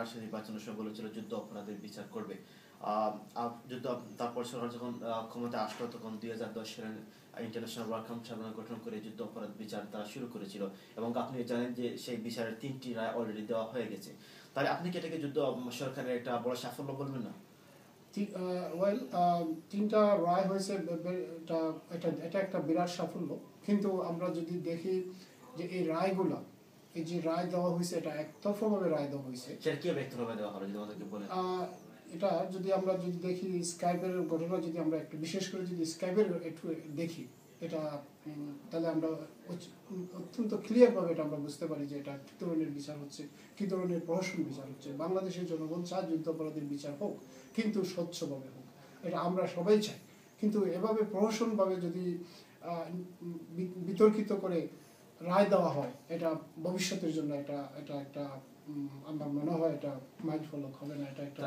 আসে নির্বাচনের সময় বলেছিল যুদ্ধ অপরাধের বিচার করবে। যুদ্ধ তারপর সরকার যখন ক্ষমতা আসলো তখন 2010 সালে ইন্টারন্যাশনাল ওয়ার ক্রাইম ট্রাইব্যুনাল গঠন করে যুদ্ধ অপরাধ বিচার তারা শুরু করেছিল এবং আপনি জানেন যে সেই বিচারের 3টি রায় অলরেডি দেওয়া হয়ে গেছে। তাই আপনি কি এটাকে যুদ্ধ সরকারের একটা বড় সাফল্য বলবেন না? ওয়েল, 3টা রায় হয়েছে, এটা এটা এটা একটা বিরাট সাফল্য। কিন্তু আমরা যদি দেখি যে এই রায়গুলো, এই যে রায় দেওয়া হয়েছে, এটা একতরফাভাবে রায় দেওয়া হয়েছে। সেটা কিভাবে একতরফা দেওয়া হলো যদি আমাদেরকে বলেন? এটা যদি আমরা দেখি স্কাইপের ঘটনা, যদি আমরা একটু বিশেষ করে যদি স্কাইপের একটু দেখি, এটা তাহলে আমরা অত্যন্ত ক্লিয়ারভাবে এটা আমরা বুঝতে পারি যে এটা কী ধরনের বিচার হচ্ছে, কী ধরনের প্রহসন বিচার হচ্ছে। বাংলাদেশের জনগণ চায় যুদ্ধাপরাধীর বিচার হোক, কিন্তু স্বচ্ছভাবে হোক, এটা আমরা সবাই চাই। কিন্তু এভাবে প্রহসনভাবে যদি বিতর্কিত করে রায় দেওয়া হয়, এটা ভবিষ্যতের জন্য এটা এটা একটা আমার মনে হয় এটা মাইন্ডফল হবে না। এটা একটা